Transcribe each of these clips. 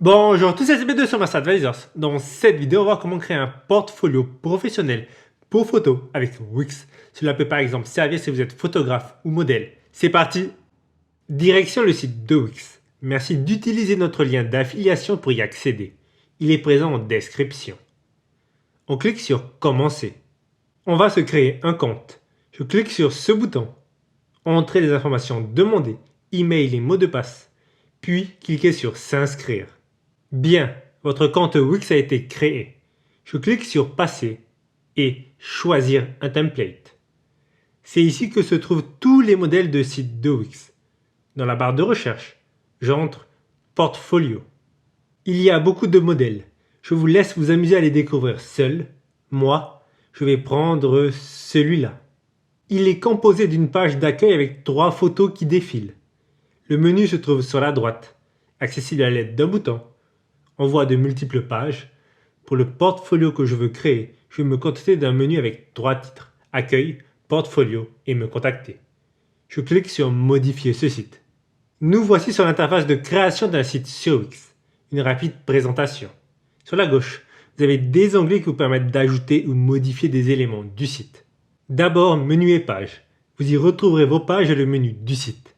Bonjour, tous ces B2 sur Master Advisors. Dans cette vidéo, on va voir comment créer un portfolio professionnel pour photos avec Wix. Cela peut par exemple servir si vous êtes photographe ou modèle. C'est parti! Direction le site de Wix. Merci d'utiliser notre lien d'affiliation pour y accéder. Il est présent en description. On clique sur Commencer. On va se créer un compte. Je clique sur ce bouton. Entrez les informations demandées, email et mot de passe. Puis cliquez sur S'inscrire. Bien, votre compte Wix a été créé. Je clique sur Passer et Choisir un template. C'est ici que se trouvent tous les modèles de sites de Wix. Dans la barre de recherche, j'entre Portfolio. Il y a beaucoup de modèles. Je vous laisse vous amuser à les découvrir seul. Moi, je vais prendre celui-là. Il est composé d'une page d'accueil avec 3 photos qui défilent. Le menu se trouve sur la droite, accessible à l'aide d'un bouton. On voit de multiples pages. Pour le portfolio que je veux créer, je vais me contenter d'un menu avec 3 titres, Accueil, Portfolio et Me contacter. Je clique sur Modifier ce site. Nous voici sur l'interface de création d'un site sur Wix. Une rapide présentation. Sur la gauche, vous avez des onglets qui vous permettent d'ajouter ou modifier des éléments du site. D'abord, menu et pages. Vous y retrouverez vos pages et le menu du site.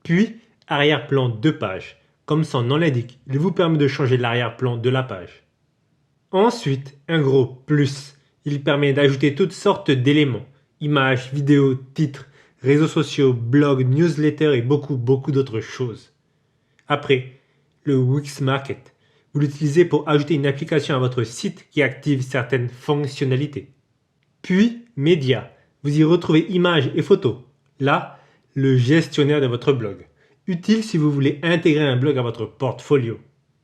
Puis, arrière-plan de page. Comme son nom l'indique, il vous permet de changer l'arrière-plan de la page. Ensuite, un gros plus. Il permet d'ajouter toutes sortes d'éléments. Images, vidéos, titres, réseaux sociaux, blogs, newsletters et beaucoup d'autres choses. Après, le Wix Market. Vous l'utilisez pour ajouter une application à votre site qui active certaines fonctionnalités. Puis, Médias. Vous y retrouvez images et photos. Là, le gestionnaire de votre blog. Utile si vous voulez intégrer un blog à votre portfolio.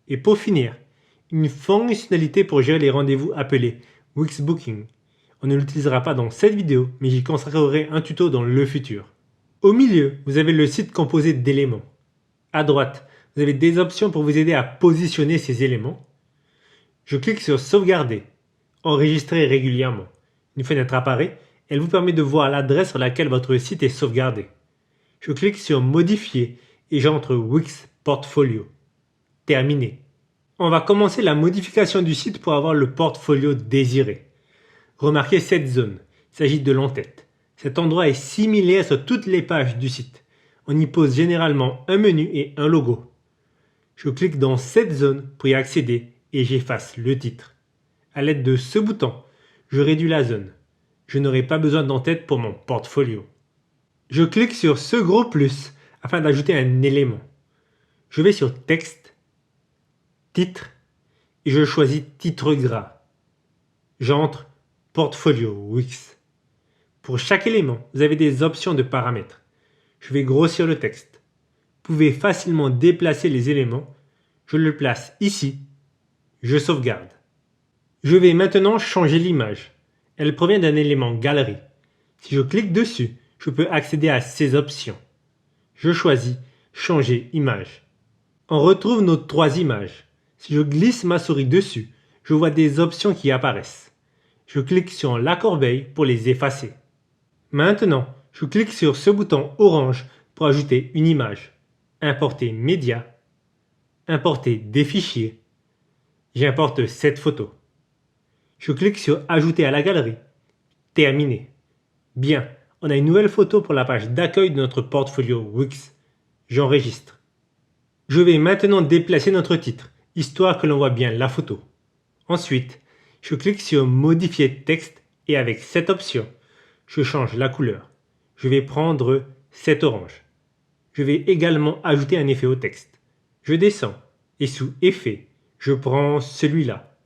Et pour finir, une fonctionnalité pour gérer les rendez-vous appelée Wix Booking. On ne l'utilisera pas dans cette vidéo, mais j'y consacrerai un tuto dans le futur. Au milieu, vous avez le site composé d'éléments. À droite, vous avez des options pour vous aider à positionner ces éléments. Je clique sur Sauvegarder, enregistrer régulièrement. Une fenêtre apparaît, elle vous permet de voir l'adresse sur laquelle votre site est sauvegardé. Je clique sur Modifier et j'entre Wix Portfolio. Terminé. On va commencer la modification du site pour avoir le portfolio désiré. Remarquez cette zone, il s'agit de l'entête. Cet endroit est similaire sur toutes les pages du site. On y pose généralement un menu et un logo. Je clique dans cette zone pour y accéder et j'efface le titre. À l'aide de ce bouton, je réduis la zone. Je n'aurai pas besoin d'entête pour mon portfolio. Je clique sur ce gros plus afin d'ajouter un élément. Je vais sur Texte, Titre et je choisis Titre gras. J'entre Portfolio Wix. Pour chaque élément, vous avez des options de paramètres. Je vais grossir le texte. Vous pouvez facilement déplacer les éléments. Je le place ici. Je sauvegarde. Je vais maintenant changer l'image. Elle provient d'un élément galerie. Si je clique dessus, je peux accéder à ces options. Je choisis Changer image. On retrouve nos 3 images. Si je glisse ma souris dessus, je vois des options qui apparaissent. Je clique sur la corbeille pour les effacer. Maintenant, je clique sur ce bouton orange pour ajouter une image. Importer média. Importer des fichiers. J'importe cette photo. Je clique sur Ajouter à la galerie. Terminé. Bien, on a une nouvelle photo pour la page d'accueil de notre portfolio Wix. J'enregistre. Je vais maintenant déplacer notre titre, histoire que l'on voit bien la photo. Ensuite, je clique sur Modifier texte et avec cette option, je change la couleur. Je vais prendre cet orange. Je vais également ajouter un effet au texte. Je descends et sous Effet, je prends celui-là.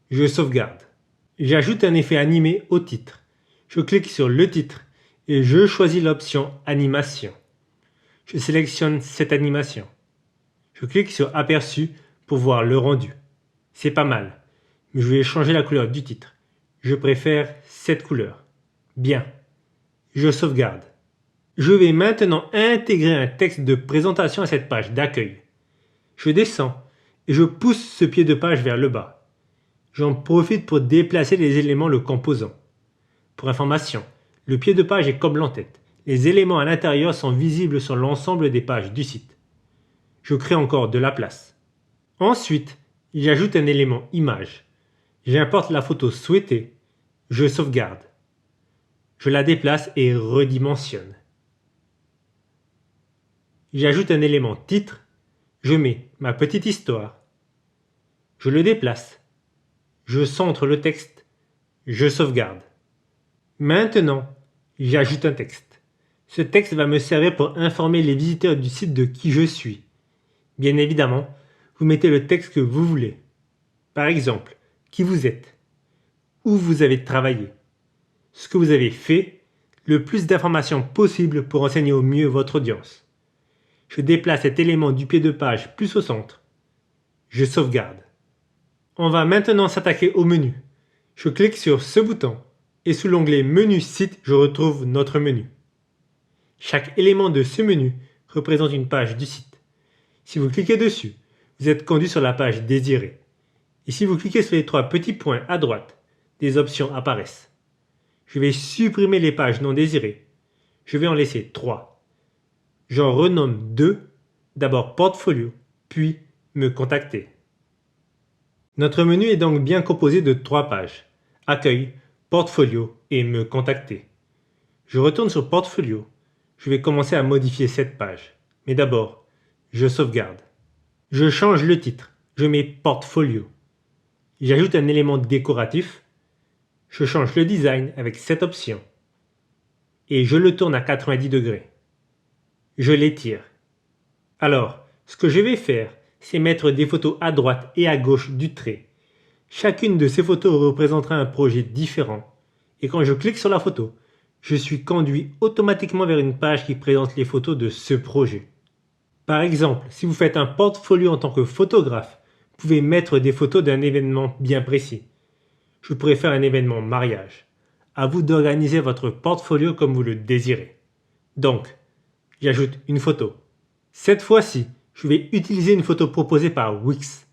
Je sauvegarde. J'ajoute un effet animé au titre. Je clique sur le titre et je choisis l'option Animation. Je sélectionne cette animation. Je clique sur Aperçu pour voir le rendu. C'est pas mal, mais je vais changer la couleur du titre. Je préfère cette couleur. Bien. Je sauvegarde. Je vais maintenant intégrer un texte de présentation à cette page d'accueil. Je descends et je pousse ce pied de page vers le bas. J'en profite pour déplacer les éléments le composant. Pour information, le pied de page est comme l'entête. Les éléments à l'intérieur sont visibles sur l'ensemble des pages du site. Je crée encore de la place. Ensuite, j'ajoute un élément image. J'importe la photo souhaitée. Je sauvegarde. Je la déplace et redimensionne. J'ajoute un élément titre. Je mets ma petite histoire. Je le déplace. Je centre le texte. Je sauvegarde. Maintenant, j'ajoute un texte. Ce texte va me servir pour informer les visiteurs du site de qui je suis. Bien évidemment, vous mettez le texte que vous voulez. Par exemple, qui vous êtes, où vous avez travaillé, ce que vous avez fait, le plus d'informations possible pour enseigner au mieux votre audience. Je déplace cet élément du pied de page plus au centre. Je sauvegarde. On va maintenant s'attaquer au menu. Je clique sur ce bouton et sous l'onglet Menu Site, je retrouve notre menu. Chaque élément de ce menu représente une page du site. Si vous cliquez dessus, vous êtes conduit sur la page désirée. Et si vous cliquez sur les 3 petits points à droite, des options apparaissent. Je vais supprimer les pages non désirées. Je vais en laisser 3. J'en renomme 2, d'abord Portfolio, puis Me contacter. Notre menu est donc bien composé de 3 pages. Accueil, Portfolio et Me contacter. Je retourne sur Portfolio. Je vais commencer à modifier cette page. Mais d'abord, je sauvegarde. Je change le titre. Je mets Portfolio. J'ajoute un élément décoratif. Je change le design avec cette option. Et je le tourne à 90 degrés. Je l'étire. Alors, ce que je vais faire, c'est mettre des photos à droite et à gauche du trait. Chacune de ces photos représentera un projet différent. Et quand je clique sur la photo, je suis conduit automatiquement vers une page qui présente les photos de ce projet. Par exemple, si vous faites un portfolio en tant que photographe, vous pouvez mettre des photos d'un événement bien précis. Je pourrais faire un événement mariage. À vous d'organiser votre portfolio comme vous le désirez. Donc, j'ajoute une photo. Cette fois-ci, je vais utiliser une photo proposée par Wix.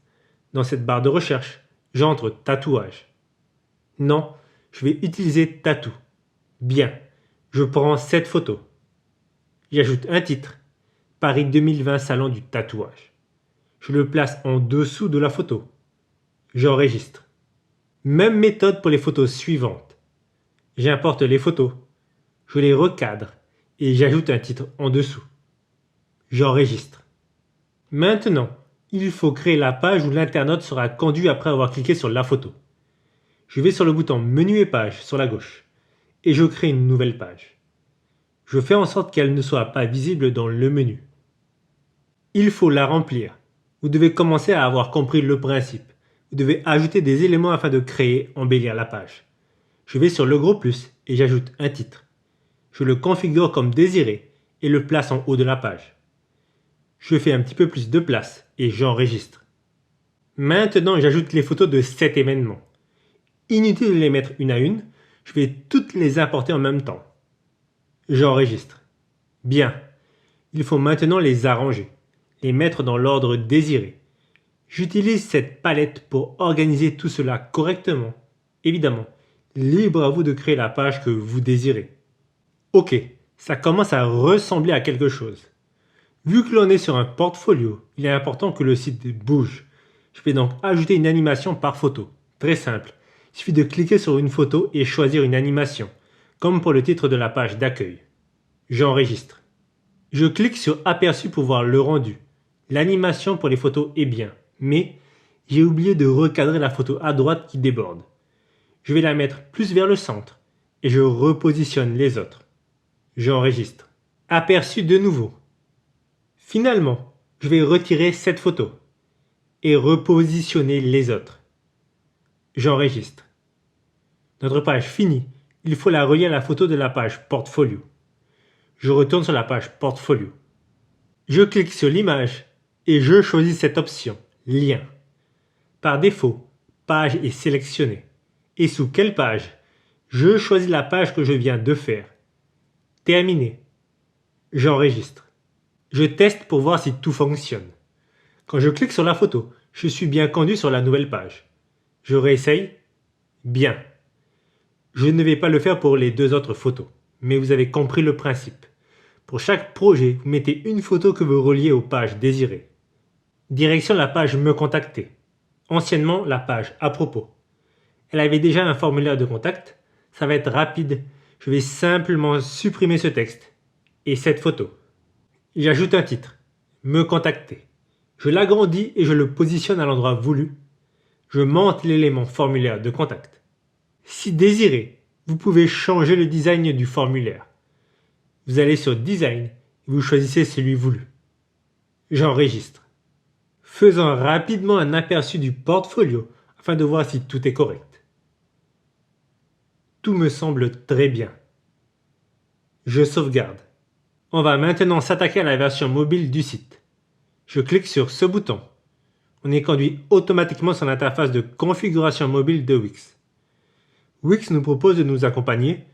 Dans cette barre de recherche, j'entre tatouage. Non, je vais utiliser tatou. Bien, je prends cette photo. J'ajoute un titre. Paris 2020 Salon du tatouage. Je le place en dessous de la photo. J'enregistre. Même méthode pour les photos suivantes. J'importe les photos. Je les recadre et j'ajoute un titre en dessous. J'enregistre. Maintenant, il faut créer la page où l'internaute sera conduit après avoir cliqué sur la photo. Je vais sur le bouton Menu et page sur la gauche et je crée une nouvelle page. Je fais en sorte qu'elle ne soit pas visible dans le menu. Il faut la remplir. Vous devez commencer à avoir compris le principe. Vous devez ajouter des éléments afin de créer, embellir la page. Je vais sur le gros plus et j'ajoute un titre. Je le configure comme désiré et le place en haut de la page. Je fais un petit peu plus de place et j'enregistre. Maintenant, j'ajoute les photos de cet événement. Inutile de les mettre une à une, je vais toutes les importer en même temps. J'enregistre. Bien. Il faut maintenant les arranger, les mettre dans l'ordre désiré. J'utilise cette palette pour organiser tout cela correctement. Évidemment, libre à vous de créer la page que vous désirez. Ok, ça commence à ressembler à quelque chose. Vu que l'on est sur un portfolio, il est important que le site bouge. Je vais donc ajouter une animation par photo. Très simple. Il suffit de cliquer sur une photo et choisir une animation, comme pour le titre de la page d'accueil. J'enregistre. Je clique sur Aperçu pour voir le rendu. L'animation pour les photos est bien, mais j'ai oublié de recadrer la photo à droite qui déborde. Je vais la mettre plus vers le centre et je repositionne les autres. J'enregistre. Aperçu de nouveau. Finalement, je vais retirer cette photo et repositionner les autres. J'enregistre. Notre page finie, il faut la relier à la photo de la page Portfolio. Je retourne sur la page Portfolio. Je clique sur l'image et je choisis cette option, Lien. Par défaut, Page est sélectionnée. Et sous quelle page? Je choisis la page que je viens de faire. Terminé. J'enregistre. Je teste pour voir si tout fonctionne. Quand je clique sur la photo, je suis bien conduit sur la nouvelle page. Je réessaye. Bien. Je ne vais pas le faire pour les 2 autres photos, mais vous avez compris le principe. Pour chaque projet, vous mettez une photo que vous reliez aux pages désirées. Direction la page Me contacter, anciennement la page à propos. Elle avait déjà un formulaire de contact, ça va être rapide, je vais simplement supprimer ce texte et cette photo. J'ajoute un titre, Me contacter. Je l'agrandis et je le positionne à l'endroit voulu. Je monte l'élément formulaire de contact. Si désiré, vous pouvez changer le design du formulaire. Vous allez sur Design et vous choisissez celui voulu. J'enregistre. Faisons rapidement un aperçu du portfolio afin de voir si tout est correct. Tout me semble très bien. Je sauvegarde. On va maintenant s'attaquer à la version mobile du site. Je clique sur ce bouton. On est conduit automatiquement sur l'interface de configuration mobile de Wix. Wix nous propose de nous accompagner.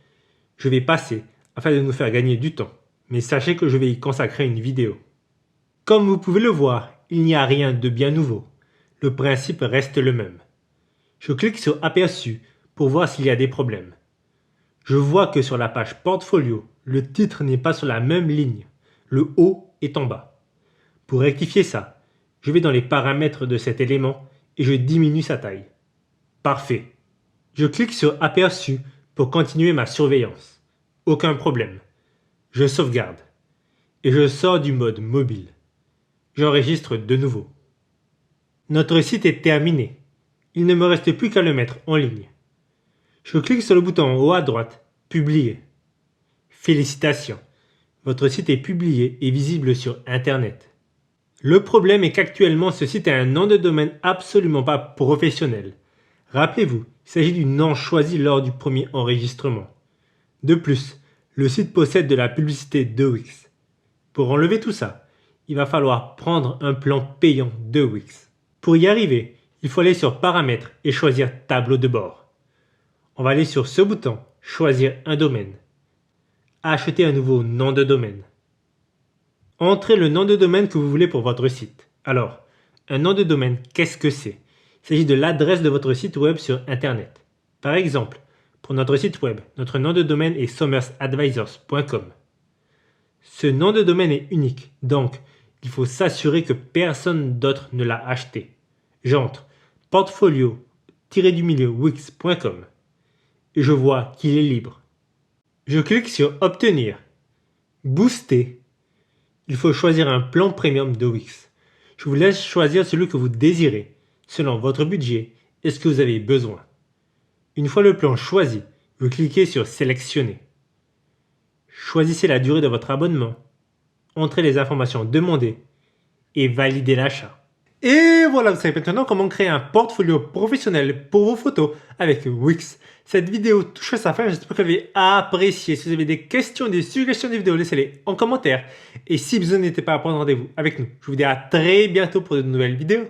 Je vais passer afin de nous faire gagner du temps, mais sachez que je vais y consacrer une vidéo. Comme vous pouvez le voir, il n'y a rien de bien nouveau. Le principe reste le même. Je clique sur Aperçu pour voir s'il y a des problèmes. Je vois que sur la page Portfolio, le titre n'est pas sur la même ligne. Le haut est en bas. Pour rectifier ça, je vais dans les paramètres de cet élément et je diminue sa taille. Parfait. Je clique sur Aperçu pour continuer ma surveillance. Aucun problème. Je sauvegarde. Et je sors du mode mobile. J'enregistre de nouveau. Notre site est terminé. Il ne me reste plus qu'à le mettre en ligne. Je clique sur le bouton en haut à droite, Publier. Félicitations, votre site est publié et visible sur Internet. Le problème est qu'actuellement ce site a un nom de domaine absolument pas professionnel. Rappelez-vous, il s'agit du nom choisi lors du premier enregistrement. De plus, le site possède de la publicité de Wix. Pour enlever tout ça, il va falloir prendre un plan payant de Wix. Pour y arriver, il faut aller sur Paramètres et choisir Tableau de bord. On va aller sur ce bouton, Choisir un domaine. Acheter un nouveau nom de domaine. Entrez le nom de domaine que vous voulez pour votre site. Alors, un nom de domaine, qu'est-ce que c'est? Il s'agit de l'adresse de votre site web sur Internet. Par exemple, pour notre site web, notre nom de domaine est sommersadvisors.com. Ce nom de domaine est unique, donc il faut s'assurer que personne d'autre ne l'a acheté. J'entre portfolio-wix.com et je vois qu'il est libre. Je clique sur Obtenir. Booster. Il faut choisir un plan premium de Wix. Je vous laisse choisir celui que vous désirez, selon votre budget et ce que vous avez besoin. Une fois le plan choisi, vous cliquez sur Sélectionner. Choisissez la durée de votre abonnement, entrez les informations demandées et validez l'achat. Et voilà, vous savez maintenant comment créer un portfolio professionnel pour vos photos avec Wix. Cette vidéo touche à sa fin, j'espère que vous avez apprécié. Si vous avez des questions, des suggestions de vidéos, laissez-les en commentaire. Et si besoin, n'hésitez pas à prendre rendez-vous avec nous. Je vous dis à très bientôt pour de nouvelles vidéos.